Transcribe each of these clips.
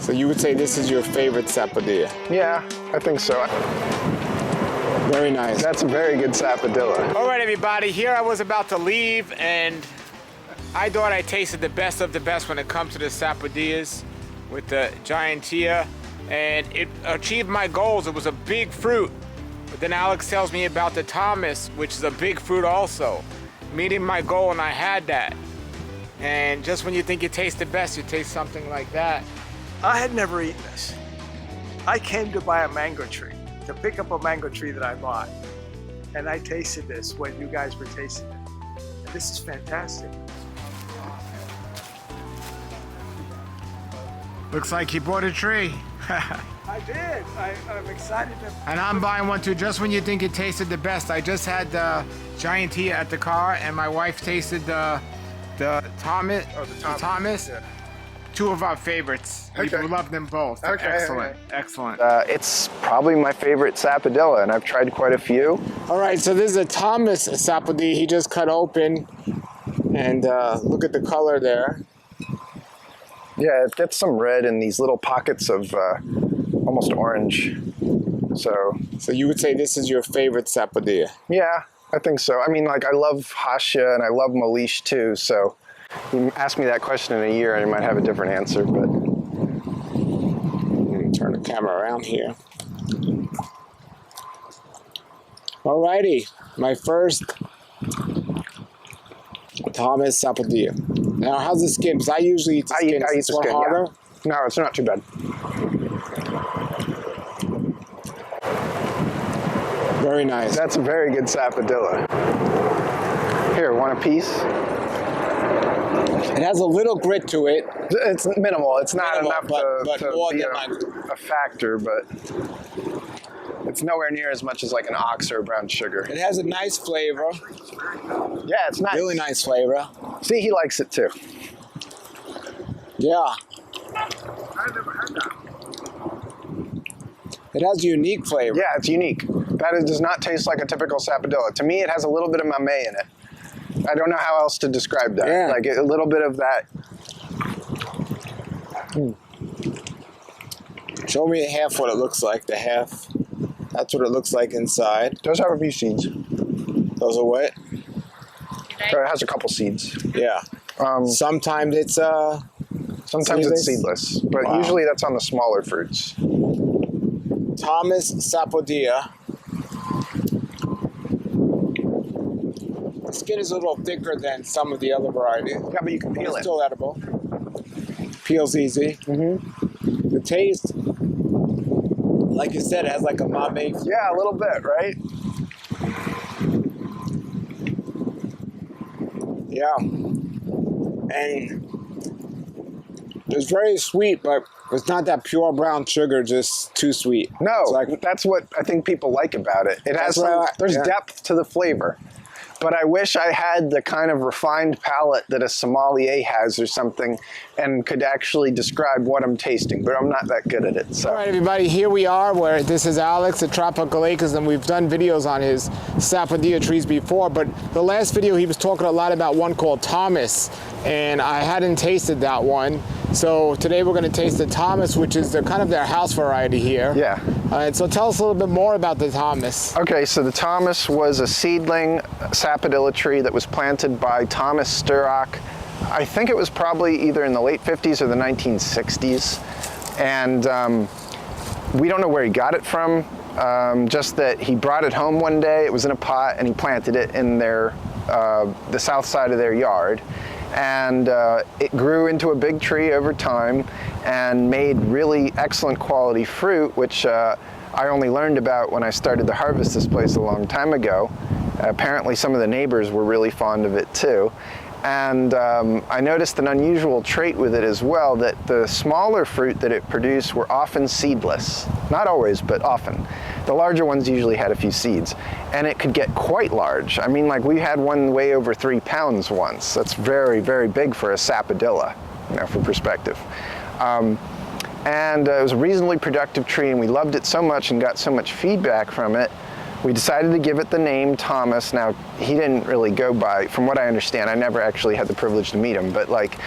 So you would say this is your favorite Sapodilla? Yeah, I think so. Very nice. That's a very good Sapodilla. All right, everybody, here I was about to leave, and I thought I tasted the best of the best when it comes to the Sapodillas with the Gigantia, and it achieved my goals. It was a big fruit. But then Alex tells me about the Thomas, which is a big fruit also. Meeting my goal, and I had that. And just when you think you taste the best, you taste something like that. I had never eaten this. I came to buy a mango tree, to pick up a mango tree that I bought. And I tasted this when you guys were tasting it. And this is fantastic. Looks like you bought a tree. I did. I'm excited to... And I'm buying one too, just when you think it tasted the best. I just had the Gigantia at the car, and my wife tasted the Thomas. Oh, the Thomas. Yeah. Two of our favorites. Okay. We love them both. Okay, Excellent. okay. Excellent. It's probably my favorite Sapodilla, and I've tried quite a few. All right, so this is a Thomas Sapodilla. He just cut open, and look at the color there. Yeah, it gets some red in these little pockets of almost orange. So you would say this is your favorite Sapodilla? yeah, I think so. I mean, like, I love Hasha and I love Malish too, so you ask me that question in a year and I might have a different answer, but... Let me turn the camera around here. Alrighty, my first Thomas Sapodilla. Now, how's the skin? Because I usually eat the skin. I eat the skin, harder. yeah. No, it's not too bad. Very nice. That's a very good Sapodilla. Here, want a piece? It has a little grit to it. It's minimal. It's not Minimal, enough but to more be than like... a factor, but it's nowhere near as much as like an ox or a brown sugar. It has a nice flavor. Yeah, it's nice. Really nice flavor. See, he likes it too. Yeah. I've never had that. It has a unique flavor. Yeah, it's unique. Does not taste like a typical Sapodilla. To me, it has a little bit of mamey in it. I don't know how else to describe that. Yeah. Like a little bit of that. Show me half what it looks like, the half. That's what it looks like inside. It does have a few seeds. Those are what? Or it has a couple seeds. Yeah. Sometimes it's Sometimes it's seedless, but Wow. usually that's on the smaller fruits. Thomas Sapodilla. The skin is a little thicker than some of the other varieties. Yeah, but you can peel It's it. still edible. Peels easy. Mm-hmm. The taste, like you said, it has like a mamey. Yeah, a little bit, right? Yeah. And it's very sweet, but it's not that pure brown sugar, just too sweet. No, It's like, that's what I think people like about it. It has That's what I like, there's yeah. depth to the flavor. But I wish I had the kind of refined palate that a sommelier has or something and could actually describe what I'm tasting, but I'm not that good at it. So. all right, everybody, here we are where this is Alex at Tropical Acres, and we've done videos on his Sapodilla trees before, but the last video he was talking a lot about one called Thomas, and I hadn't tasted that one. So today we're going to taste the Thomas, which is kind of their house variety here. Yeah. And so tell us a little bit more about the Thomas. Okay, so the Thomas was a seedling Sapodilla tree that was planted by Thomas Sturrock. I think it was probably either in the late 50s or the 1960s. And we don't know where he got it from, just that he brought it home one day. It was in a pot and he planted it in the south side of their yard. And it grew into a big tree over time and made really excellent quality fruit, which I only learned about when I started to harvest this place a long time ago. Apparently some of the neighbors were really fond of it too. And I noticed an unusual trait with it as well, that the smaller fruit that it produced were often seedless. Not always, but often. The larger ones usually had a few seeds. And it could get quite large. I mean, like we had one weigh over 3 pounds once. That's very, very big for a Sapodilla, you know, for perspective. And it was a reasonably productive tree, and we loved it so much and got so much feedback from it We decided to give it the name Thomas. Now, he didn't really go by, from what I understand, I never actually had the privilege to meet him, but like,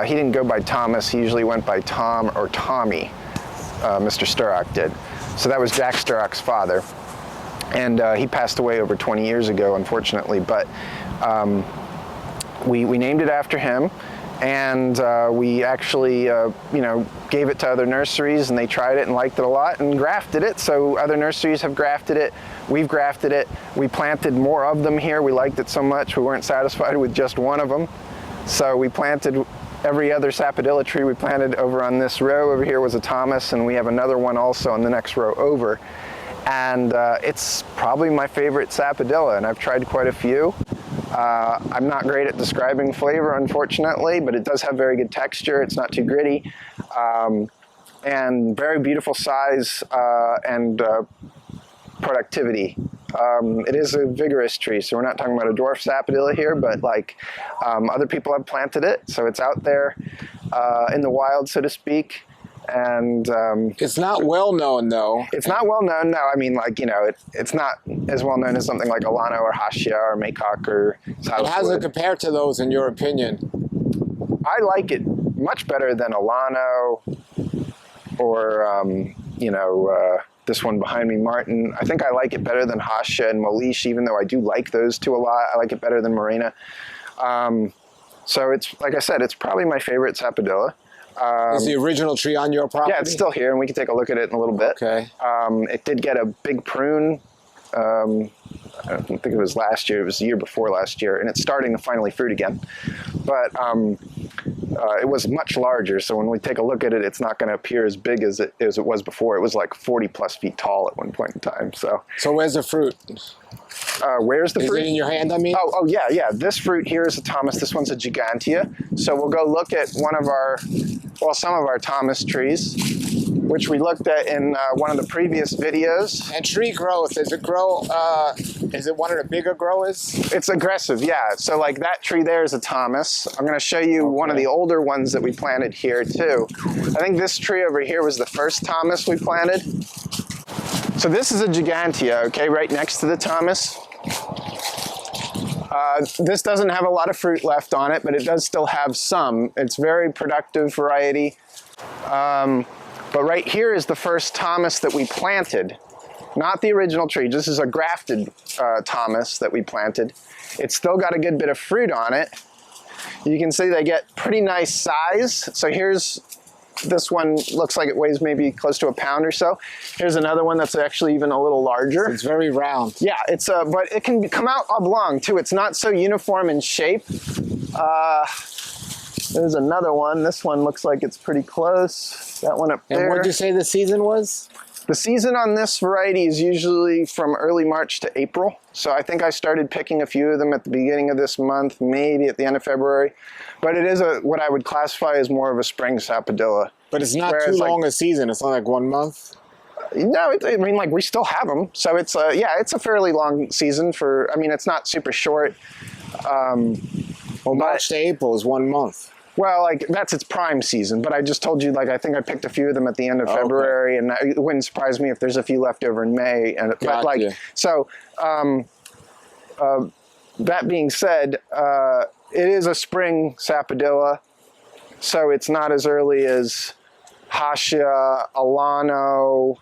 he didn't go by Thomas. He usually went by Tom or Tommy, Mr. Sturrock did. So that was Jack Sturrock's father. And he passed away over 20 years ago, unfortunately, but we named it after him. And we actually, gave it to other nurseries, and they tried it and liked it a lot and grafted it. So other nurseries have grafted it. We've grafted it. We planted more of them here. We liked it so much we weren't satisfied with just one of them. So we planted every other Sapodilla tree we planted over on this row. Over here was a Thomas, and we have another one also on the next row over. And it's probably my favorite Sapodilla, and I've tried quite a few. I'm not great at describing flavor, unfortunately, but it does have very good texture. It's not too gritty, and very beautiful size and productivity. It is a vigorous tree, so we're not talking about a dwarf Sapodilla here, but like other people have planted it, so it's out there in the wild, so to speak. And it's not well known, though. It's not well known, no. I mean, like, it's not as well known as something like Alano or Hashia or Maycock or Southwood. How does it compare to those, in your opinion? I like it much better than Alano or, this one behind me, Martin. I think I like it better than Hashia and Molish, even though I do like those two a lot. I like it better than Morena. So it's, like I said, it's probably my favorite Sapodilla. Is the original tree on your property? Yeah, it's still here, and we can take a look at it in a little bit. Okay. It did get a big prune. I don't think it was last year. It was the year before last year, and it's starting to finally fruit again. But it was much larger, so when we take a look at it, it's not going to appear as big as it was before. It was like 40-plus feet tall at one point in time. So where's the fruit? Where's the fruit? Is it in your hand, I mean? Oh, yeah. This fruit here is a Thomas. This one's a Gigantia. So we'll go look at some of our Thomas trees, which we looked at in one of the previous videos. And tree growth, does it grow, is it one of the bigger growers? It's aggressive, yeah. So like that tree there is a Thomas. I'm gonna show you one of the older ones that we planted here too. I think this tree over here was the first Thomas we planted. So this is a Gigantia, okay, right next to the Thomas. This doesn't have a lot of fruit left on it, but it does still have some. It's very productive variety. But right here is the first Thomas that we planted, not the original tree. This is a grafted Thomas that we planted. It's still got a good bit of fruit on it. You can see they get pretty nice size. So here's this one, looks like it weighs maybe close to a pound or so. Here's another one that's actually even a little larger. It's very round. Yeah, but it can come out oblong too. It's not so uniform in shape. There's another one. This one looks like it's pretty close. That one up there. And what did you say the season was? The season on this variety is usually from early March to April. So I think I started picking a few of them at the beginning of this month, maybe at the end of February. But it is what I would classify as more of a spring Sapodilla. But it's not too long a season. It's not like 1 month. No, we still have them. So it's it's a fairly long season it's not super short. March to April is 1 month. Well, that's its prime season, but I just told you, I think I picked a few of them at the end of February, and it wouldn't surprise me if there's a few left over in May. That being said, it is a spring Sapodilla, so it's not as early as Hashia, Alano,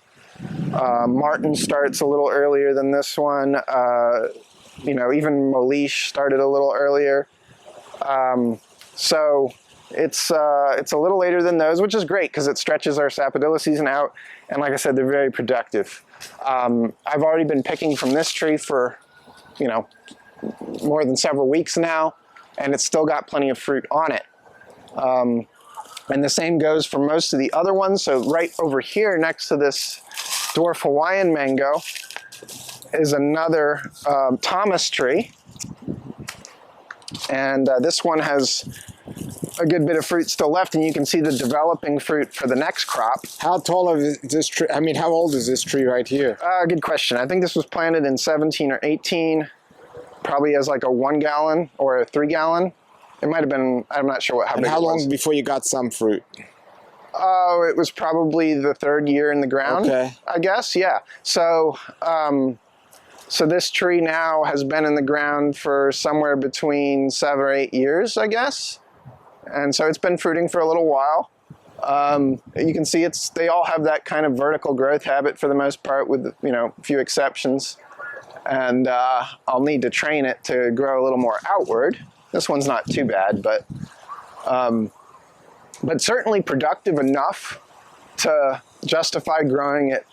Martin starts a little earlier than this one. Even Molish started a little earlier. So it's a little later than those, which is great because it stretches our Sapodilla season out. And like I said, they're very productive. I've already been picking from this tree for, more than several weeks now, and it's still got plenty of fruit on it. And the same goes for most of the other ones. So right over here next to this dwarf Hawaiian mango is another Thomas tree. And this one has a good bit of fruit still left, and you can see the developing fruit for the next crop. How tall is this tree? How old is this tree right here? Good question. I think this was planted in 17 or 18, probably as like a 1 gallon or a 3 gallon. It might have been, I'm not sure how big it was. How long before you got some fruit? Oh, it was probably the 3rd year in the ground, I guess, yeah. So So this tree now has been in the ground for somewhere between 7 or 8 years, I guess. And so it's been fruiting for a little while. You can see they all have that kind of vertical growth habit for the most part, with a few exceptions. And I'll need to train it to grow a little more outward. This one's not too bad, but certainly productive enough to justify growing it,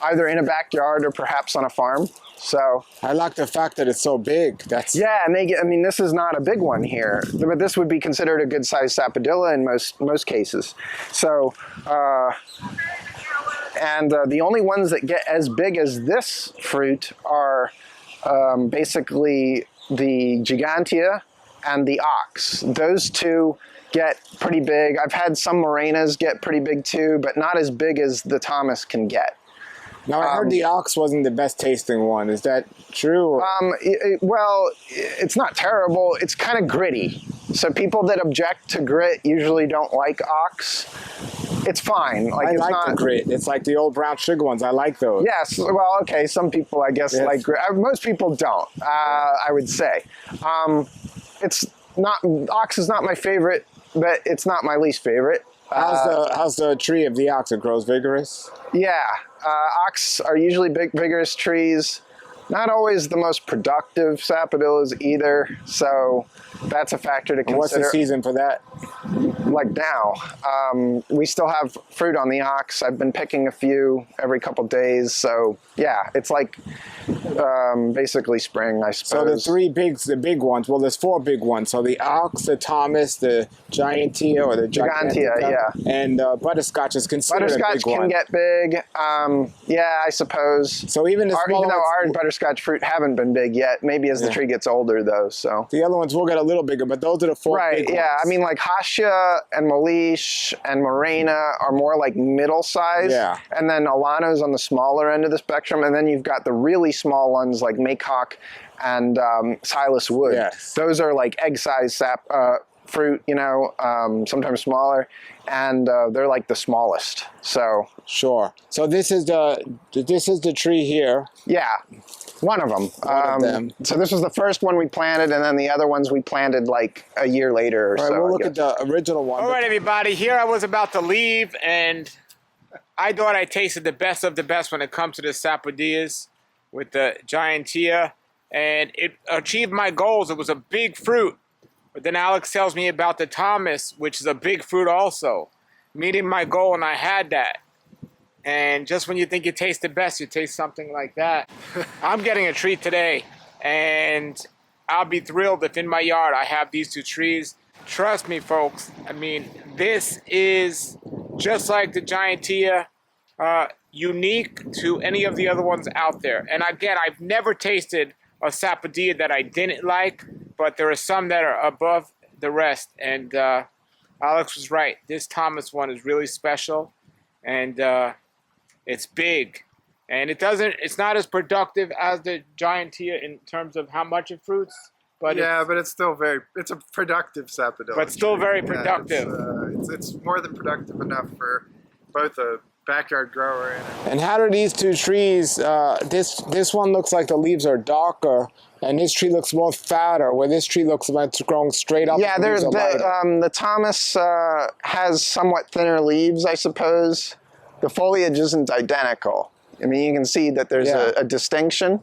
either in a backyard or perhaps on a farm. So I like the fact that it's so big. Yeah, and this is not a big one here, but this would be considered a good sized sapodilla in most cases. So, the only ones that get as big as this fruit are basically the Gigantia and the ox. Those two get pretty big. I've had some morenas get pretty big too, but not as big as the Thomas can get. Now, I heard the ox wasn't the best tasting one. Is that true? Well, it's not terrible. It's kind of gritty. So people that object to grit usually don't like ox. It's fine. I like the grit. It's like the old brown sugar ones. I like those. Yes. Well, okay. Some people, I guess, like grit. Most people don't, I would say. Ox is not my favorite, but it's not my least favorite. How's the tree of the ox? It grows vigorous? Yeah. Ox are usually big, vigorous trees. Not always the most productive sapodillas either, so that's a factor to consider. What's the season for that? Like now. We still have fruit on the ox. I've been picking a few every couple days, so yeah, it's like basically spring, I suppose. So the big ones, well, there's 4 big ones. So the ox, the Thomas, the Gigantia, or the Gigantia, yeah. And butterscotch is considered a big one. Butterscotch can get big, yeah, I suppose. So even though our butterscotch fruit haven't been big yet, maybe as the tree gets older though, so. The other ones will get a little bigger, but those are the 4 big ones. Yeah, I mean like Hasha and Malish and Morena are more like middle size. Yeah. And then Alano's on the smaller end of the spectrum, and then you've got the really small ones like Maycock and Silas Wood. Yes. Those are like egg-sized fruit, sometimes smaller, and they're like the smallest. So sure. So this is the tree here. Yeah, one of them. One of them. So this was the first one we planted, and then the other ones we planted like a year later or so. All right, we'll look at the original one. All right, everybody. Here I was about to leave, and I thought I tasted the best of the best when it comes to the sapodillas with the Gigantia, and it achieved my goals. It was a big fruit. But then Alex tells me about the Thomas, which is a big fruit also. Meeting my goal, and I had that. And just when you think you taste the best, you taste something like that. I'm getting a treat today, and I'll be thrilled if in my yard I have these 2 trees. Trust me, folks. I mean, this is just like the Gigantia, unique to any of the other ones out there. And again, I've never tasted a sapodilla that I didn't like, but there are some that are above the rest. And Alex was right. This Thomas one is really special, and it's big. And it's not as productive as the Gigantia in terms of how much it fruits. But but it's still it's a productive sapodilla. But still very productive. It's more than productive enough for both a backyard grower and how do these 2 trees, this one looks like the leaves are darker, and this tree looks more fatter, where this tree looks like it's growing straight up. Yeah, the Thomas has somewhat thinner leaves, I suppose. The foliage isn't identical. I mean, you can see that there's a distinction.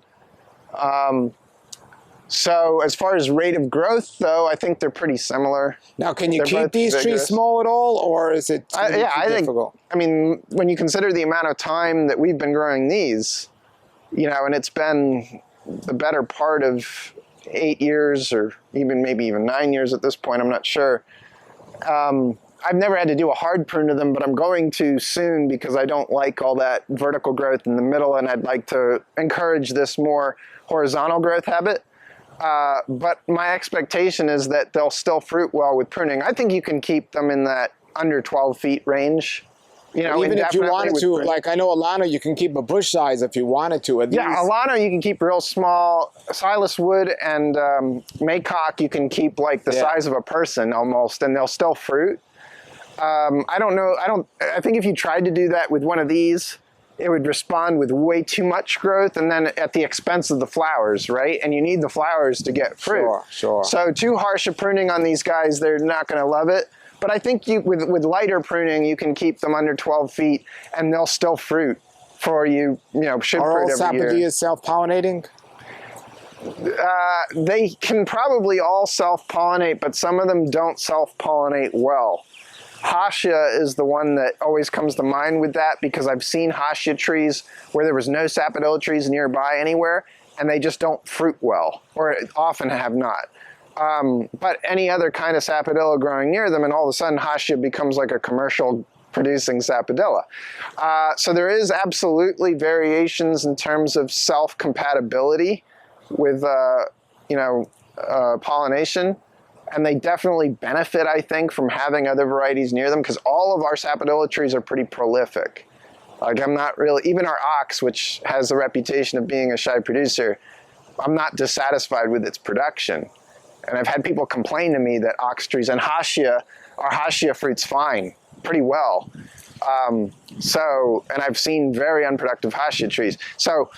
So as far as rate of growth, though, I think they're pretty similar. Now, can you keep these trees small at all, or is it too difficult? I mean, when you consider the amount of time that we've been growing these, and it's been the better part of 8 years, or maybe even 9 years at this point, I'm not sure. I've never had to do a hard prune to them, but I'm going to soon because I don't like all that vertical growth in the middle, and I'd like to encourage this more horizontal growth habit. But my expectation is that they'll still fruit well with pruning. I think you can keep them in that under 12 feet range. Even if you wanted to, like I know Alana, you can keep a bush size if you wanted to. Yeah, Alana you can keep real small. Silas Wood and Maycock you can keep like the size of a person almost, and they'll still fruit. I don't know. I think if you tried to do that with one of these, it would respond with way too much growth and then at the expense of the flowers, right? And you need the flowers to get fruit. Sure, sure. So too harsh a pruning on these guys, they're not going to love it. But I think with lighter pruning, you can keep them under 12 feet and they'll still fruit for you, should Are fruit all every year. Sapodillas self-pollinating? They can probably all self-pollinate, but some of them don't self-pollinate well. Hossia is the one that always comes to mind with that because I've seen hossia trees where there was no sapodilla trees nearby anywhere and they just don't fruit well, or often have not. But any other kind of sapodilla growing near them and all of a sudden hossia becomes like a commercial producing sapodilla. So there is absolutely variations in terms of self-compatibility with pollination. And they definitely benefit, I think, from having other varieties near them because all of our sapodilla trees are pretty prolific. Like I'm not really, even our ox, which has the reputation of being a shy producer, I'm not dissatisfied with its production. And I've had people complain to me that ox trees and our hossia fruits fine, pretty well. And I've seen very unproductive hossia trees. So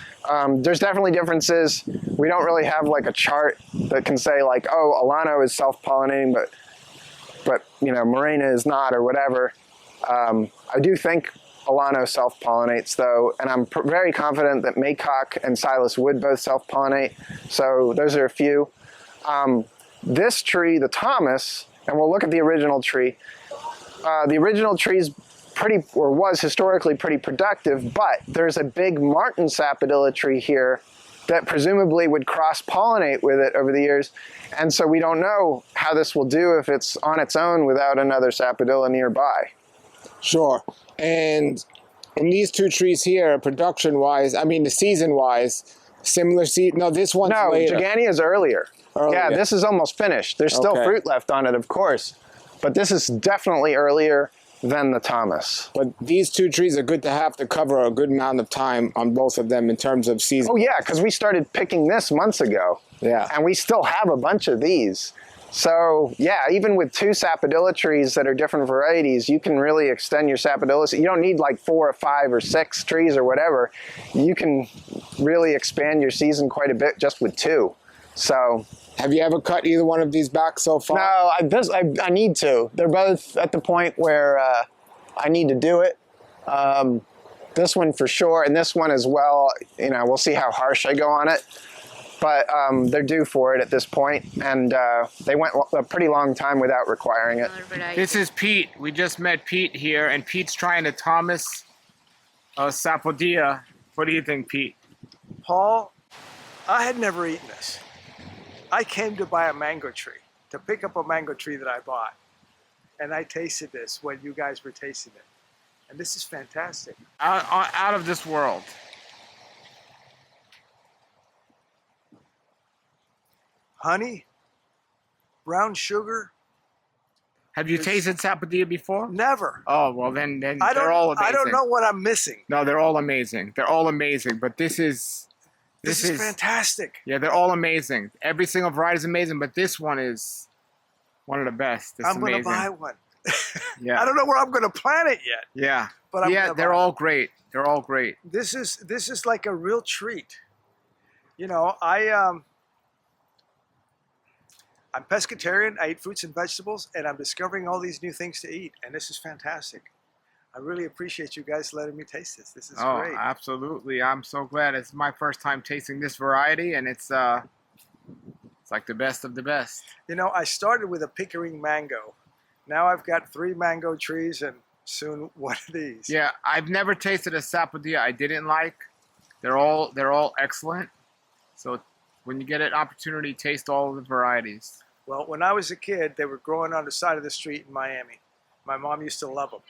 there's definitely differences. We don't really have like a chart that can say like, oh, Alano is self-pollinating, but Morena is not or whatever. I do think Alano self-pollinates though, and I'm very confident that Maycock and Silas would both self-pollinate. So those are a few. This tree, the Thomas, and we'll look at the original tree. The original tree's was historically pretty productive, but there's a big Martin sapodilla tree here that presumably would cross-pollinate with it over the years. And so we don't know how this will do if it's on its own without another sapodilla nearby. Sure. And in these two trees here, production-wise, the season-wise, similar seed. No, this one's later. Gigantia is earlier. Yeah, this is almost finished. There's still fruit left on it, of course. But this is definitely earlier than the Thomas. But these two trees are good to have to cover a good amount of time on both of them in terms of season. Oh yeah, because we started picking this months ago. Yeah. And we still have a bunch of these. So yeah, even with two sapodilla trees that are different varieties, you can really extend your sapodilla. You don't need like 4 or 5 or 6 trees or whatever. You can really expand your season quite a bit just with 2. So. Have you ever cut either one of these back so far? No, I need to. They're both at the point where I need to do it. This one for sure, and this one as well. We'll see how harsh I go on it. But they're due for it at this point, and they went a pretty long time without requiring it. This is Pete. We just met Pete here, and Pete's trying to Thomas Sapodilla. What do you think, Pete? Paul, I had never eaten this. I came to buy a mango tree, to pick up a mango tree that I bought. And I tasted this when you guys were tasting it. And this is fantastic. Out of this world. Honey, brown sugar. Have you tasted Sapodilla before? Never. Oh, well then they're all amazing. I don't know what I'm missing. No, they're all amazing. They're all amazing, but this is fantastic. Yeah, they're all amazing. Every single variety is amazing, but this one is one of the best. I'm going to buy one. Yeah. I don't know where I'm going to plant it yet. Yeah. But they're all great. They're all great. This is like a real treat. I'm pescatarian. I eat fruits and vegetables, and I'm discovering all these new things to eat, and this is fantastic. I really appreciate you guys letting me taste this. This is great. Oh, absolutely. I'm so glad. It's my first time tasting this variety, and it's like the best of the best. I started with a Pickering mango. Now I've got 3 mango trees and soon one of these. Yeah, I've never tasted a Sapodilla I didn't like. They're all excellent. So when you get an opportunity, taste all of the varieties. Well, when I was a kid, they were growing on the side of the street in Miami. My mom used to love them.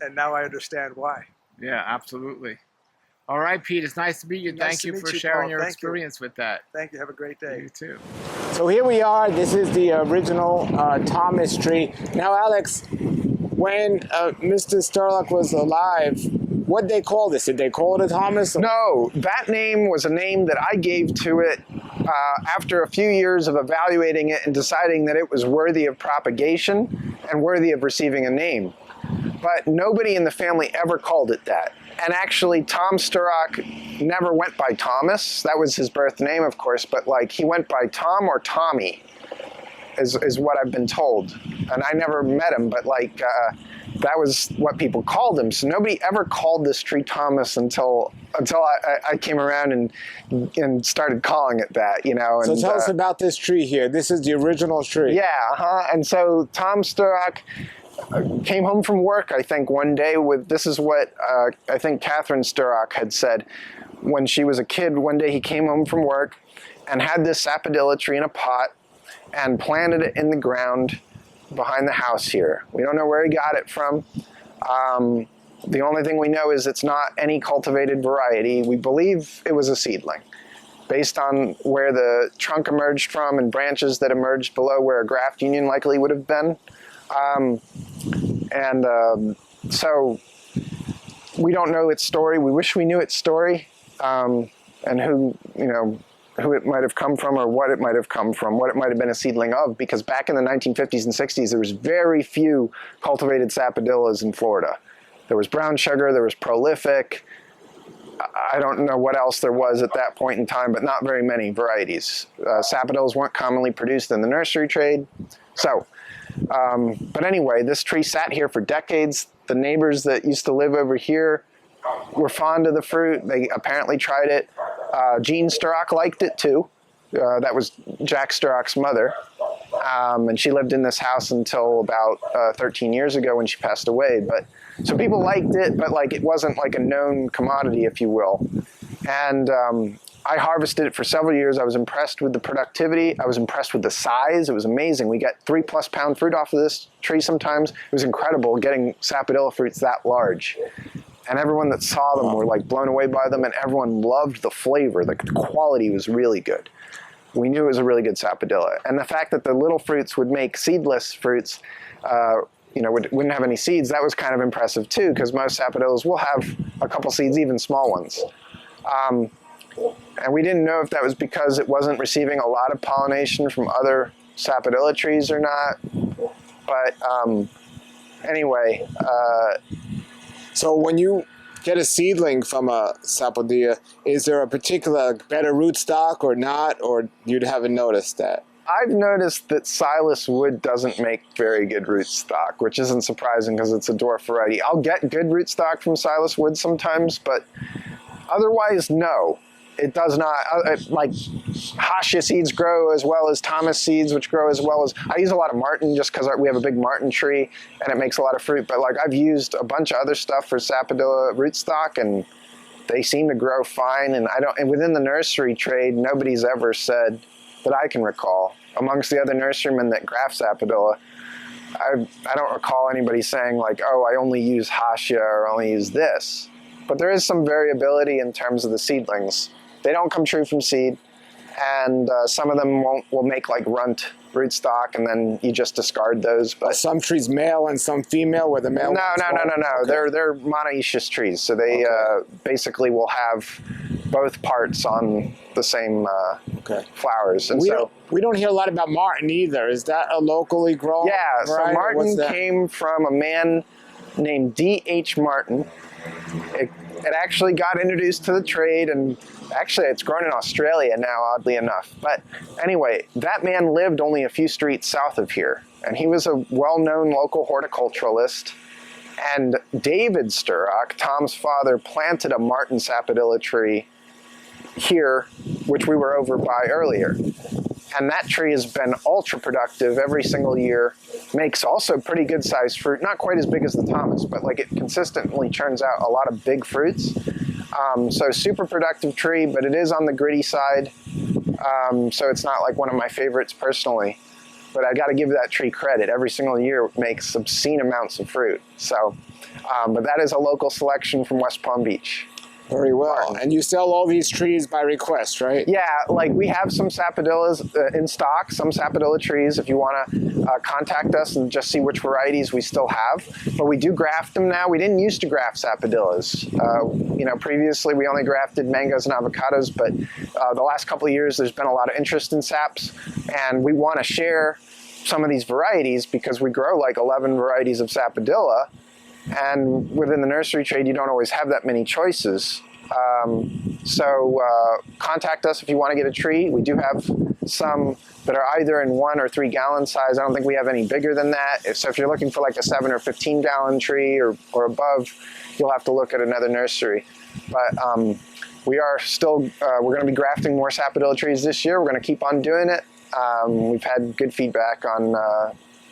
And now I understand why. Yeah, absolutely. All right, Pete, it's nice to meet you. Thank you for sharing your experience with that. Thank you. Have a great day. You too. So here we are. This is the original Thomas tree. Now, Alex, when Mr. Sturlock was alive, what'd they call this? Did they call it a Thomas? No, that name was a name that I gave to it after a few years of evaluating it and deciding that it was worthy of propagation and worthy of receiving a name. but nobody in the family ever called it that. And actually, Tom Sturrock never went by Thomas. That was his birth name, of course, but like he went by Tom or Tommy, is what I've been told. And I never met him, but like that was what people called him. So nobody ever called this tree Thomas until I came around and started calling it that, you know. And, So tell us about this tree here. This is the original tree. Yeah, and so Tom Sturrock came home from work, I think, one day with, this is what I think Catherine Sturrock had said when she was a kid. One day he came home from work and had this sapodilla tree in a pot and planted it in the ground behind the house here. We don't know where he got it from. The only thing we know is it's not any cultivated variety. We believe it was a seedling, based on where the trunk emerged from and branches that emerged below where a graft union likely would have been. So we don't know its story. We wish we knew its story, and who it might have come from or what it might have come from, what it might have been a seedling of, because back in the 1950s and 60s, there was very few cultivated sapodillas in Florida. There was brown sugar, there was prolific. I don't know what else there was at that point in time, but not very many varieties. Sapodillas weren't commonly produced in the nursery trade. So, but anyway, this tree sat here for decades. The neighbors that used to live over here were fond of the fruit. They apparently tried it. Jean Sturrock liked it too. That was Jack Sturrock's mother. And she lived in this house until about 13 years ago when she passed away. But so people liked it, but like it wasn't like a known commodity, if you will. And I harvested it for several years. I was impressed with the productivity. I was impressed with the size. It was amazing. We got 3+ pound fruit off of this tree sometimes. It was incredible getting sapodilla fruits that large. And everyone that saw them were like blown away by them, and everyone loved the flavor. The quality was really good. We knew it was a really good sapodilla. And the fact that the little fruits would make seedless fruits, wouldn't have any seeds, that was kind of impressive too, because most sapodillas will have a couple seeds, even small ones. And we didn't know if that was because it wasn't receiving a lot of pollination from other sapodilla trees or not. But anyway. So when you get a seedling from a sapodilla, is there a particular better rootstock or not, or you haven't noticed that? I've noticed that Silas wood doesn't make very good rootstock, which isn't surprising because it's a dwarf variety. I'll get good rootstock from Silas wood sometimes, but otherwise, no. It does not. Like Hassia seeds grow as well as Thomas seeds, which grow as well as, I use a lot of Martin just because we have a big Martin tree and it makes a lot of fruit. But like I've used a bunch of other stuff for sapodilla rootstock and they seem to grow fine. And within the nursery trade, nobody's ever said that I can recall, amongst the other nurserymen that graft sapodilla, I don't recall anybody saying like, oh, I only use Hassia or only use this. But there is some variability in terms of the seedlings. They don't come true from seed, and some of them will make like runt rootstock, and then you just discard those. But some trees male and some female, where the male. No. Okay. They're monoecious trees, so they basically will have both parts on the same flowers. And we don't hear a lot about Martin either. Is that a locally grown? Yeah. So variety? Martin came from a man named D.H. Martin. It actually got introduced to the trade, and actually it's grown in Australia now, oddly enough. But anyway, that man lived only a few streets south of here, and he was a well-known local horticulturalist. And David Sturrock, Tom's father, planted a Martin sapodilla tree here, which we were over by earlier. And that tree has been ultra productive every single year, makes also pretty good sized fruit, not quite as big as the Thomas, but like it consistently churns out a lot of big fruits. So super productive tree, but it is on the gritty side. So it's not like one of my favorites personally, but I got to give that tree credit. Every single year it makes obscene amounts of fruit. So, but that is a local selection from West Palm Beach. Very well. And you sell all these trees by request, right? Yeah, like we have some sapodillas in stock, some sapodilla trees if you want to contact us and just see which varieties we still have. But we do graft them now. We didn't used to graft sapodillas. Previously we only grafted mangoes and avocados, but the last couple of years there's been a lot of interest in saps, and we want to share some of these varieties because we grow like 11 varieties of sapodilla. And within the nursery trade, you don't always have that many choices. So contact us if you want to get a tree. We do have some that are either in 1 or 3 gallon size. I don't think we have any bigger than that. So if you're looking for like a 7 or 15 gallon tree or above, you'll have to look at another nursery. But we are still, we're going to be grafting more Sapodilla trees this year. We're going to keep on doing it. We've had good feedback on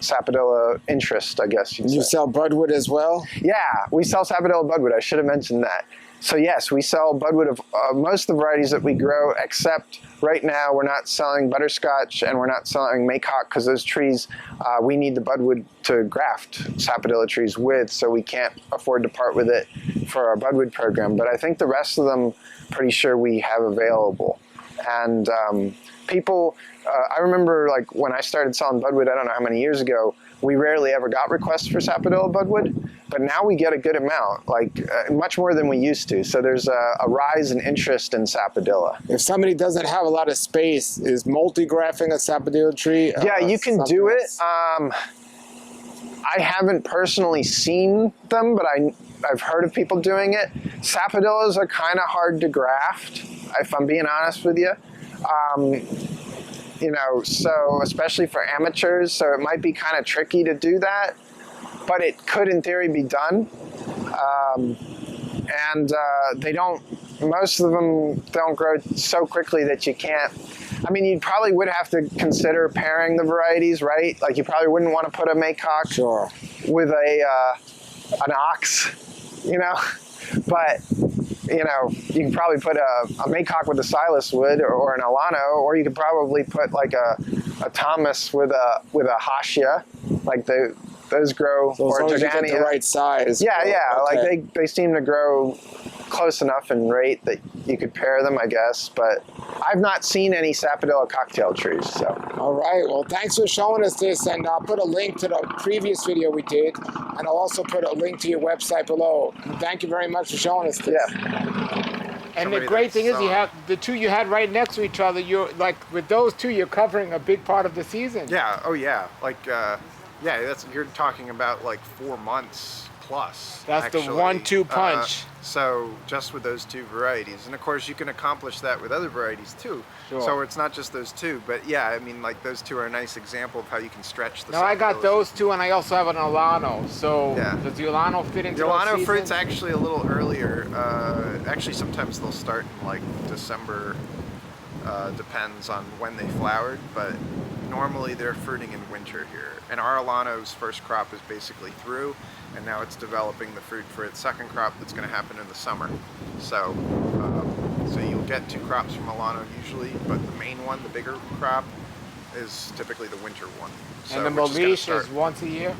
Sapodilla interest, I guess you'd say. You sell budwood as well? Yeah, we sell Sapodilla budwood. I should have mentioned that. So yes, we sell budwood of most of the varieties that we grow, except right now we're not selling butterscotch and we're not selling maycock because those trees, we need the budwood to graft Sapodilla trees with, so we can't afford to part with it for our budwood program. But I think the rest of them, pretty sure we have available. And people, I remember like when I started selling budwood, I don't know how many years ago, we rarely ever got requests for Sapodilla budwood, but now we get a good amount, like much more than we used to. So there's a rise in interest in Sapodilla. If somebody doesn't have a lot of space, is multi-grafting a Sapodilla tree? Yeah, you can do it. Else? I haven't personally seen them, but I've heard of people doing it. Sapodillas are kind of hard to graft, if I'm being honest with you. You know, so especially for amateurs, so it might be kind of tricky to do that, but it could in theory be done. They don't, most of them don't grow so quickly that you can't. I mean, you probably would have to consider pairing the varieties, right? Like you probably wouldn't want to put a maycock with an ox, you know, but you know, you can probably put a maycock with a silas wood or an alano, or you could probably put like a Thomas with a hashia, like those grow, so or as long as you get the right size. Yeah, yeah, okay. like they seem to grow close enough in rate that you could pair them, I guess. But I've not seen any Sapodilla cocktail trees. So. All right. Well, thanks for showing us this, and I'll put a link to the previous video we did, and I'll also put a link to your website below. And thank you very much for showing us this. Yeah. And the great thing is, you have the two you had right next to each other. You're like with those two, you're covering a big part of the season. Yeah. Oh yeah. Like yeah. You're talking about like 4 months plus. That's actually the 1-2 punch. So just with those 2 varieties, and of course you can accomplish that with other varieties too. Sure. So it's not just those 2, but yeah, I mean like those 2 are a nice example of how you can stretch the. Now I got those 2, and I also have an alano. So yeah. Does the alano fit into the those alano seasons? fruit's actually a little earlier. Actually, sometimes they'll start in like December. Depends on when they flowered, but normally they're fruiting in winter here. And our alano's first crop is basically through, and now it's developing the fruit for its second crop that's going to happen in the summer. So, so you'll get 2 crops from alano usually, but the main one, the bigger crop, is typically the winter one. So and the Malish is once a year?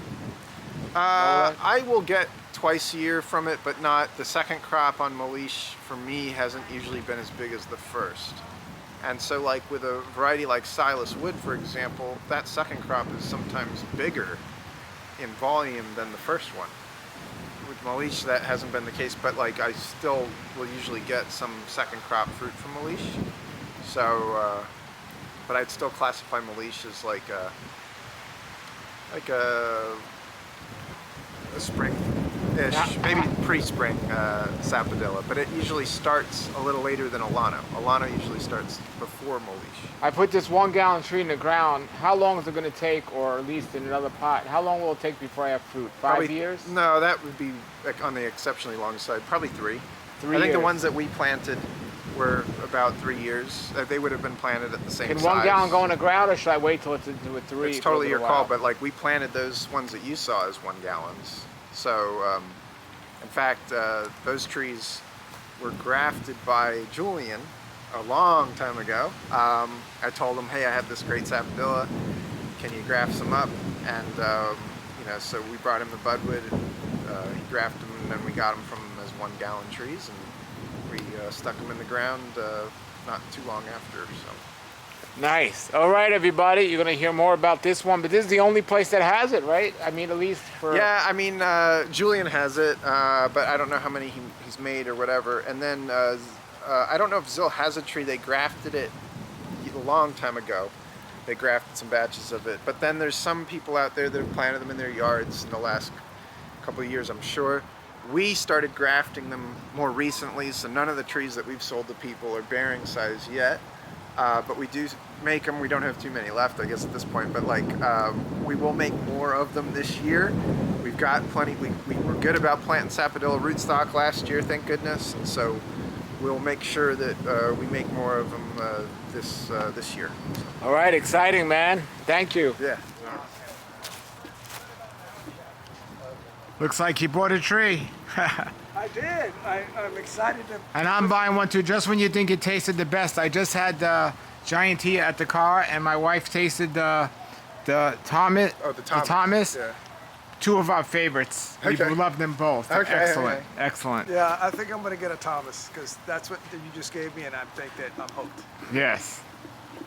I will get twice a year from it, but not the second crop on Malish for me hasn't usually been as big as the first. And so like with a variety like Silas Wood, for example, that second crop is sometimes bigger in volume than the first one. With Malish, that hasn't been the case, but like I still will usually get some second crop fruit from Malish. So, but I'd still classify Malish as like a spring-ish, maybe pre-spring Sapodilla, but it usually starts a little later than Alano. Alano usually starts before Malish. I put this 1 gallon tree in the ground. How long is it going to take, or at least in another pot, how long will it take before I have fruit? 5 years? No, that would be like on the exceptionally long side, probably 3. 3 I think years. the ones that we planted were about 3 years. They would have been planted at the same Can size. 1 gallon go in the ground, or should I wait till it's into a 3? It's totally your call, but like we planted those ones that you saw as 1 gallons. So, in fact, those trees were grafted by Julian a long time ago. I told him, hey, I have this great Sapodilla. Can you graft some up? And, you know, so we brought him the budwood, and he grafted them, and then we got them from him as 1 gallon trees, and we stuck them in the ground not too long after. So. Nice. All right, everybody. You're going to hear more about this one, but this is the only place that has it, right? I mean, at least for... Yeah, I mean, Julian has it, but I don't know how many he's made or whatever. And then I don't know if Zill has a tree. They grafted it a long time ago. They grafted some batches of it. But then there's some people out there that have planted them in their yards in the last couple of years, I'm sure. We started grafting them more recently, so none of the trees that we've sold to people are bearing size yet. But we do make them. We don't have too many left, I guess, at this point. But like, we will make more of them this year. We've got plenty. We were good about planting Sapodilla rootstock last year, thank goodness. And so we'll make sure that we make more of them this year. All right, exciting, man. Thank you. Yeah. Looks like you bought a tree. I did. I'm excited to. And I'm buying one too, just when you think it tasted the best. I just had the Gigantia at the car, and my wife tasted the Thomas. Oh, the Thomas. Yeah. Two of our favorites. Okay. We love them both. Okay, Excellent. okay. Excellent. Yeah, I think I'm going to get a Thomas because that's what you just gave me, and I think that I'm hooked. Yes.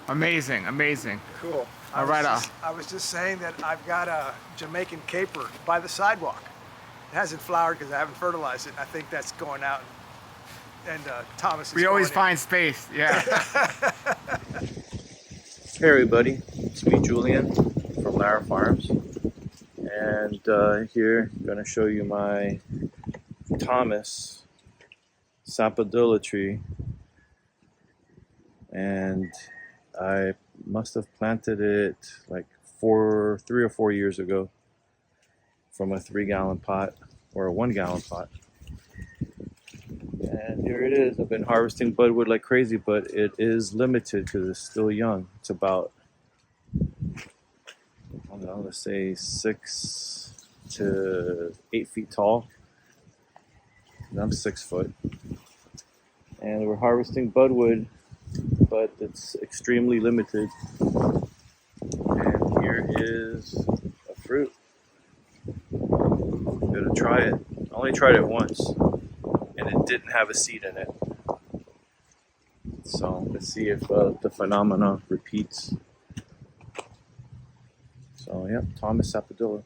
Amazing. Amazing. Cool. All right. I was just saying that I've got a Jamaican caper by the sidewalk. It hasn't flowered because I haven't fertilized it. And I think that's going out, and Thomas is We always going find space. Yeah. Hey everybody, it's me Julian from Lara Farms, and here I'm going to show you my Thomas Sapodilla tree, and I must have planted it like 3 or 4 years ago from a 3-gallon pot or a 1-gallon pot. And here it is. I've been harvesting budwood like crazy, but it is limited because it's still young. It's about, I don't know, let's say 6 to 8 feet tall. And I'm 6 foot. And we're harvesting budwood, but it's extremely limited. And here is a fruit. I'm gonna try it. I only tried it once, and it didn't have a seed in it. So let's see if the phenomena repeats. So yeah, Thomas Sapodilla.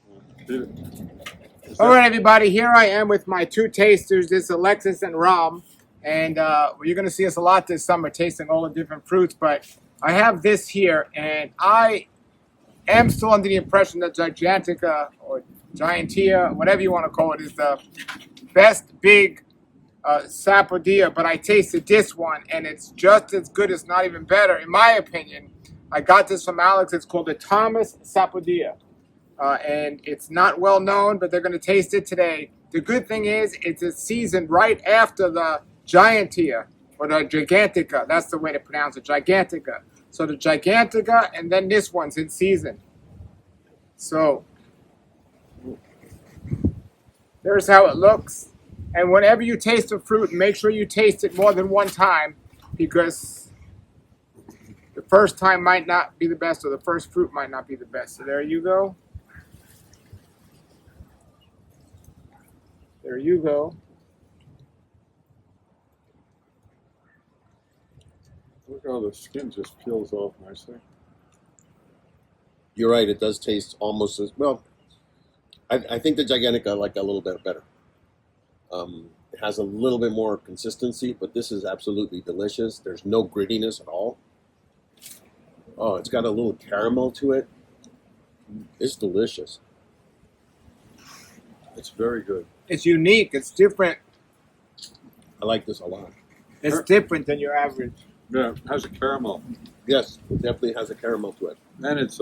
All right, everybody. Here I am with my two tasters. This is Alexis and Ram. And you're going to see us a lot this summer tasting all the different fruits. But I have this here, and I am still under the impression that Gigantica or Gigantia, whatever you want to call it, is the best big Sapodilla. But I tasted this one, and it's just as good, if not even better, in my opinion. I got this from Alex. It's called the Thomas Sapodilla. And it's not well known, but they're going to taste it today. The good thing is it's a season right after the Gigantia, or the Gigantica. That's the way to pronounce it, Gigantica. So the Gigantica, and then this one's in season. So there's how it looks. And whenever you taste a fruit, make sure you taste it more than one time, because the first time might not be the best, or the first fruit might not be the best. So there you go. There you go. Look how the skin just peels off nicely. You're right, it does taste almost as well. I think the Gigantica I like a little bit better. It has a little bit more consistency, but this is absolutely delicious. There's no grittiness at all. Oh, it's got a little caramel to it. It's delicious. It's very good. It's unique. It's different. I like this a lot. It's different than your average. Yeah, it has a caramel. Yes, it definitely has a caramel to it. And it's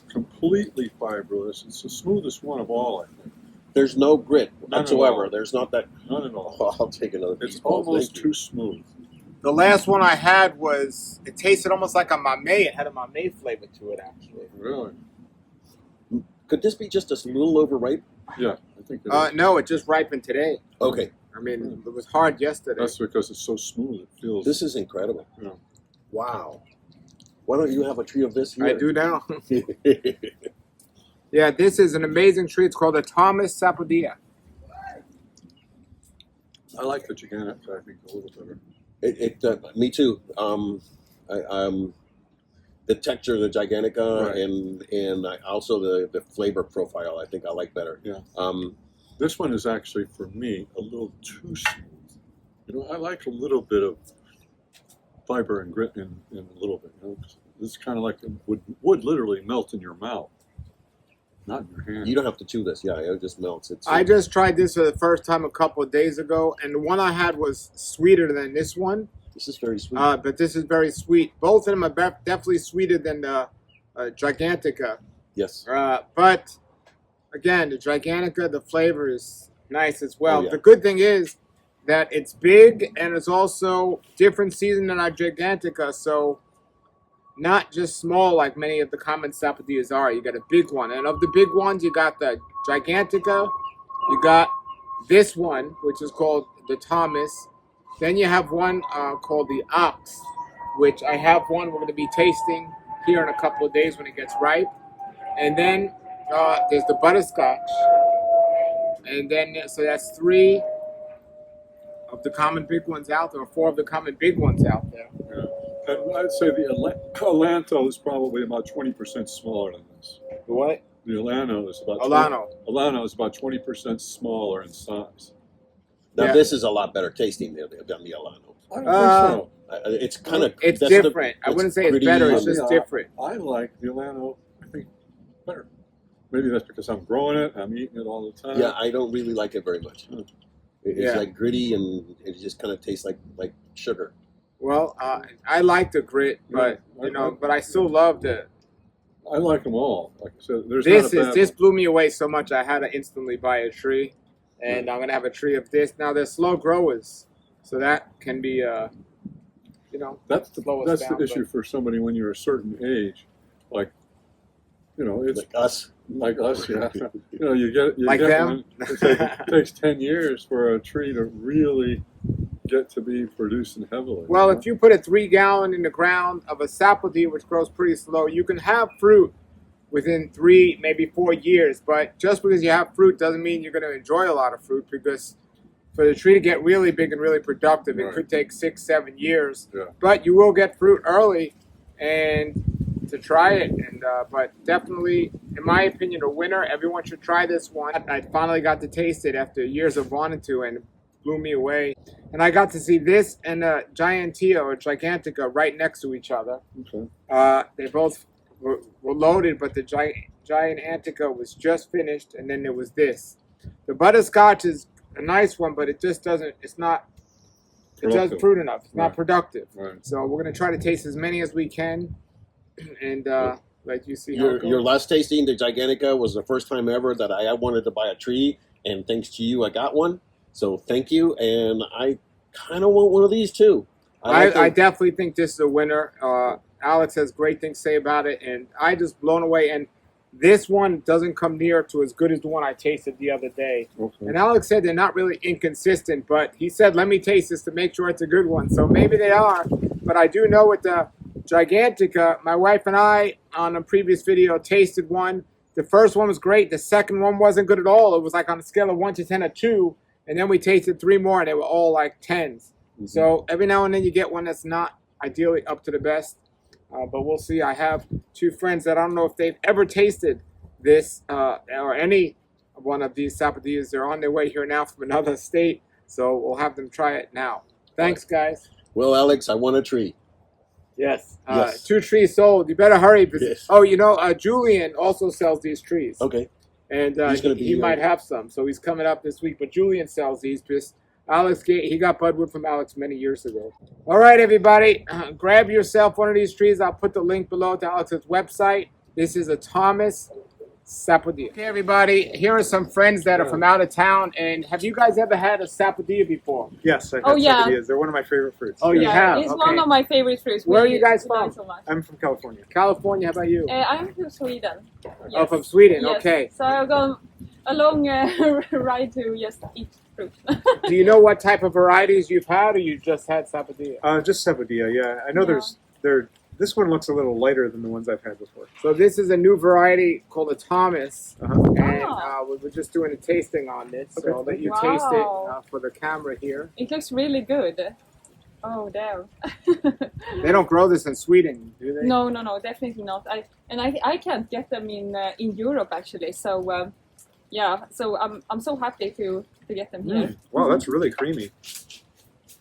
completely fibrous. It's the smoothest one of all, I think. There's no grit None at whatsoever. all. There's not that. None at all. Oh, I'll take another piece. It's Paul. almost Thank you. too smooth. The last one I had was, it tasted almost like a mamey. It had a mamey flavor to it, actually. Really? Could this be just a little overripe? Yeah, I think it is. No, it just ripened today. Okay, I mean, it was hard yesterday. That's because it's so smooth. It feels. this is incredible. Yeah. Wow. Why don't you have a tree of this here? I do now. Yeah, this is an amazing tree. It's called the Thomas Sapodilla. I like the Gigantic, I think, a little better. Me too. The texture of the Gigantica Right. and also the flavor profile, I think I like better. Yeah. This one is actually, for me, a little too smooth. You know, I like a little bit of fiber and grit in a little bit. You know, it's kind of like it would literally melt in your mouth. Not in your hand. You don't have to chew this. Yeah, it just melts. It's I just tried this for the first time a couple of days ago, and the one I had was sweeter than this one. This is very sweet. But this is very sweet. Both of them are definitely sweeter than the Gigantica. Yes. But again, the Gigantica, the flavor is nice as well. Oh, yeah. The good thing is that it's big and it's also different season than our Gigantica. So not just small like many of the common Sapodillas are. You got a big one. And of the big ones, you got the Gigantica. You got this one, which is called the Thomas. Then you have one called the Ox, which I have one we're going to be tasting here in a couple of days when it gets ripe. And then there's the Butterscotch. And then, so that's 3 of the common big ones out there, or 4 of the common big ones out there. Yeah. And I'd say the Alanto is probably about 20% smaller than this. The what? The Alano is about Alano is about 20% smaller in size. Now Yeah. this is a lot better tasting than the Alano. I don't think so. It's kind of It's different. I wouldn't say it's better. It's just different. I like the Alano, I think, better. Maybe that's because I'm growing it, I'm eating it all the time. Yeah, I don't really like it very much. It's Yeah. like gritty and it just kind of tastes like sugar. Well, I like the grit, but but I still love the. I like them all. Like I said, there's This blew me away so much. I had to instantly buy a tree, and I'm gonna have a tree of this. Now they're slow growers, so that can be that's slow us the down, issue for somebody when you're a certain age, like it's Like us. like us. Yeah, you get Like get them? one. It takes 10 years for a tree to really get to be producing heavily. Well, if you put a 3-gallon in the ground of a sapodilla, which grows pretty slow, you can have fruit within 3, maybe 4 years. But just because you have fruit doesn't mean you're going to enjoy a lot of fruit, because for the tree to get really big and really productive, it Right. could take 6, 7 years. Yeah. But you will get fruit early, and to try it. And but definitely, in my opinion, a winner. Everyone should try this one. I finally got to taste it after years of wanting to, and it blew me away. And I got to see this and Gigantia or Gigantica right next to each other. Okay. They both were loaded, but the Gigantica was just finished, and then there was this. The Butterscotch is a nice one, but it just doesn't. It doesn't Productive. fruit enough. It's not Right. productive. Right. So we're gonna try to taste as many as we can, and let you see how it Your goes. last tasting, the Gigantica, was the first time ever that I wanted to buy a tree, and thanks to you, I got one. So thank you, and I kind of want one of these too. I definitely think this is a winner. Alex has great things to say about it, and I just blown away. And this one doesn't come near to as good as the one I tasted the other day. Okay. And Alex said they're not really inconsistent, but he said, let me taste this to make sure it's a good one. So maybe they are, but I do know with the Gigantica, my wife and I, on a previous video, tasted one. The first one was great. The second one wasn't good at all. It was like on a scale of 1 to 10, a 2. And then we tasted 3 more, and they were all like 10s. Mm-hmm. So every now and then you get one that's not ideally up to the best. But we'll see. I have 2 friends that I don't know if they've ever tasted this or any one of these sapodillas. They're on their way here now from another state. So we'll have them try it now. Thanks, guys. Well, Alex, I want a tree. Yes. Yes. 2 trees sold. You better hurry. Because, Yes. oh, Julian also sells these trees. Okay. And He's gonna be he might have some. So he's coming up this week. But Julian sells these because he got budwood from Alex many years ago. All right, everybody. Grab yourself one of these trees. I'll put the link below to Alex's website. This is a Thomas Sapodilla. Okay, everybody. Here are some friends that are from out of town. And have you guys ever had a Sapodilla before? Yes, I've Oh, had yeah. sapodillas. They're one of my favorite fruits. Oh, you have? It's Okay. one of my favorite fruits. Where are We- you guys we like from? So much. I'm from California. California. How about you? I'm from Sweden. Oh, Yes. from Sweden. Yes. Okay. So I've gone a long ride to just eat fruit. Do you know what type of varieties you've had, or you just had Sapodilla? Just sapodilla, yeah. I know Yeah. this one looks a little lighter than the ones I've had before. So this is a new variety called a Thomas, Uh-huh. and Ah. we were just doing a tasting on this. So Okay. I'll let you Wow. taste it for the camera here. It looks really good. Oh, damn. They don't grow this in Sweden, do they? No, definitely not. I can't get them in Europe actually. So yeah, so I'm so happy to get them here. Wow, that's really creamy.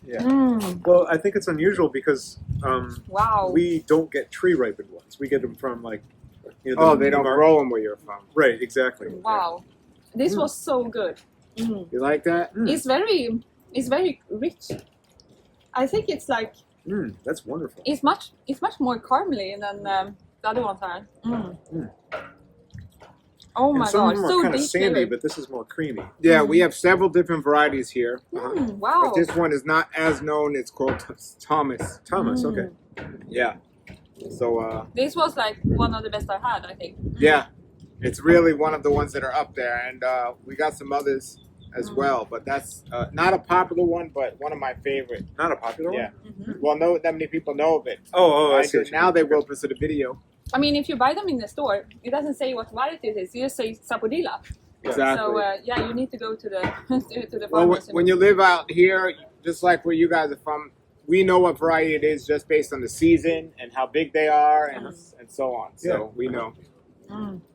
Yeah. Mm, Well, I think it's unusual because wow. we don't get tree ripened ones. We get them from like You know, Oh, the they don't var- grow them where you're from. Right, exactly. Wow, this was so good. Mm. You like that? It's very rich. I think it's like That's wonderful. it's much more caramely than the other ones are. Oh And my some god, of them are so kind of deep sandy, flavored. but this is more creamy. Yeah, we have several different varieties here. Wow. But this one is not as known. It's called Thomas. Thomas, okay. Yeah. So, This was like one of the best I had, I think. yeah, it's really one of the ones that are up there. And we got some others as well. But that's not a popular one, but one of my favorite. Not a popular Yeah. one? Well, no, that many people know of it. I see. Now they will because of the video. I mean, if you buy them in the store, it doesn't say what variety it is. It just says Sapodilla. Exactly. So yeah, you need to go to the to the Well, farmers. when you live out here, just like where you guys are from, we know what variety it is just based on the season and how big they are and so on. So we know.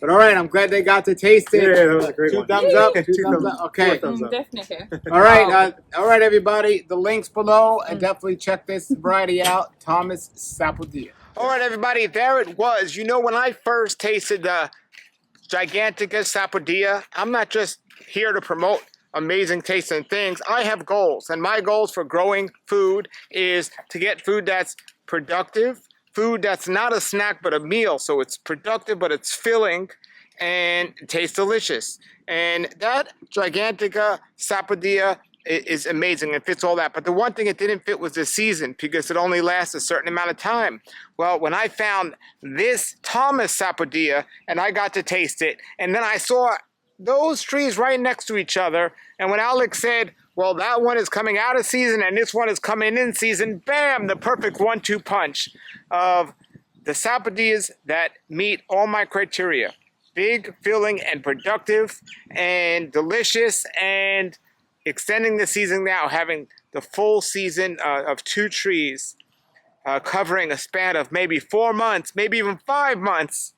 But all right, I'm glad they got to taste it. Yeah, that was a great Two one. thumbs up. Two Two thumbs thumbs up. Okay. Thumbs up. Definitely. All right, Wow. all right, everybody. The links below, and definitely check this variety out. Thomas Sapodilla. All right, everybody. There it was. You know, when I first tasted the Gigantica Sapodilla, I'm not just here to promote amazing tasting things. I have goals, and my goals for growing food is to get food that's productive, food that's not a snack but a meal. So it's productive, but it's filling and it tastes delicious. And that Gigantica Sapodilla is amazing and fits all that. But the one thing it didn't fit was the season because it only lasts a certain amount of time. Well, when I found this Thomas Sapodilla and I got to taste it, and then I saw those trees right next to each other, and when Alex said, well, that one is coming out of season and this one is coming in season, bam, the perfect 1-2 punch of the Sapodillas that meet all my criteria. Big, filling, and productive, and delicious, and extending the season now, having the full season of 2 trees covering a span of maybe 4 months, maybe even 5 months.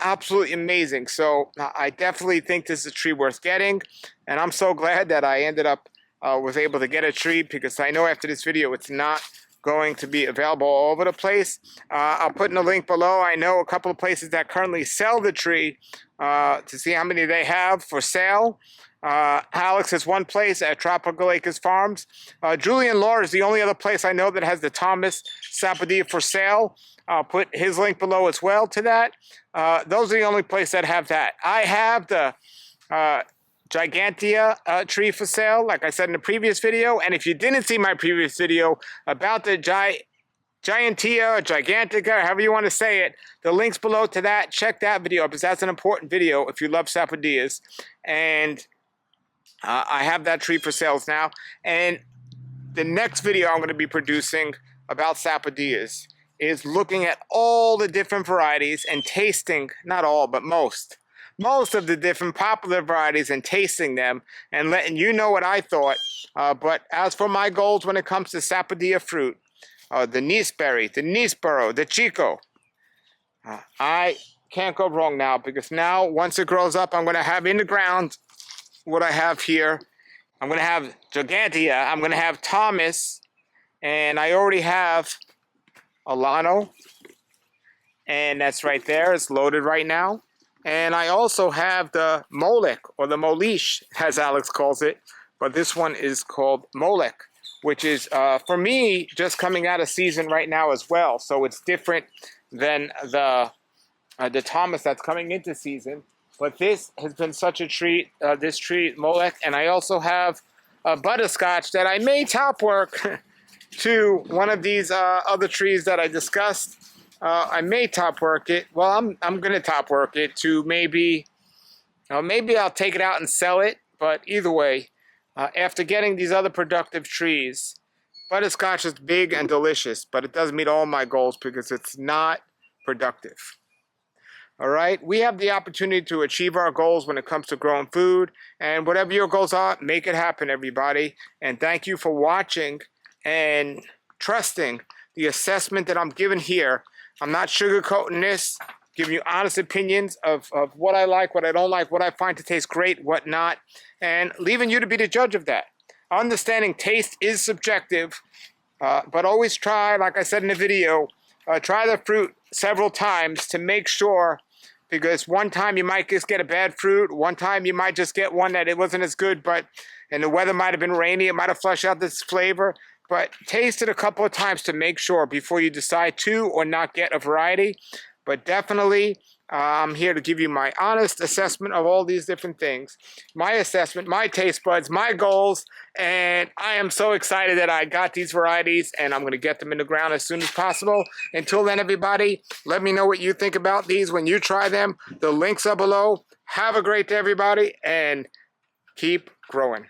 Absolutely amazing. So I definitely think this is a tree worth getting, and I'm so glad that I ended up was able to get a tree, because I know after this video it's not going to be available all over the place. I'll put in a link below. I know a couple of places that currently sell the tree to see how many they have for sale. Alex is one place at Tropical Acres Farms. Julian Law is the only other place I know that has the Thomas Sapodilla for sale. I'll put his link below as well to that. Those are the only place that have that. I have the Gigantia tree for sale, like I said in the previous video. And if you didn't see my previous video about the Gigantia or Gigantica, however you want to say it, the link's below to that. Check that video because that's an important video if you love Sapodillas. And I have that tree for sales now. And the next video I'm going to be producing about Sapodillas is looking at all the different varieties and tasting, not all, but most of the different popular varieties and tasting them and letting you know what I thought. But as for my goals when it comes to Sapodilla fruit, the Niceberry, the Niceboro, the Chico, I can't go wrong now, because now once it grows up, I'm going to have in the ground what I have here. I'm going to have Gigantia, I'm going to have Thomas, and I already have Alano, and that's right there. It's loaded right now. And I also have the Molek, or the Molish, as Alex calls it, but this one is called Molek, which is, for me, just coming out of season right now as well. So it's different than the Thomas that's coming into season. But this has been such a treat, this tree, Molek. And I also have a butterscotch that I may top work to one of these other trees that I discussed. I may top work it. Well, I'm going to top work it to maybe I'll take it out and sell it. But either way, after getting these other productive trees, butterscotch is big and delicious, but it doesn't meet all my goals because it's not productive. All right, we have the opportunity to achieve our goals when it comes to growing food, and whatever your goals are, make it happen, everybody. And thank you for watching and trusting the assessment that I'm giving here. I'm not sugarcoating this, giving you honest opinions of what I like, what I don't like, what I find to taste great, what not, and leaving you to be the judge of that. Understanding taste is subjective, but always try, like I said in the video, try the fruit several times to make sure because one time you might just get a bad fruit, one time you might just get one that it wasn't as good, and the weather might have been rainy, it might have flushed out this flavor. But taste it a couple of times to make sure before you decide to or not get a variety. But definitely, I'm here to give you my honest assessment of all these different things. My assessment, my taste buds, my goals, and I am so excited that I got these varieties, and I'm going to get them in the ground as soon as possible. Until then, everybody, let me know what you think about these when you try them. The links are below. Have a great day, everybody, and keep growing.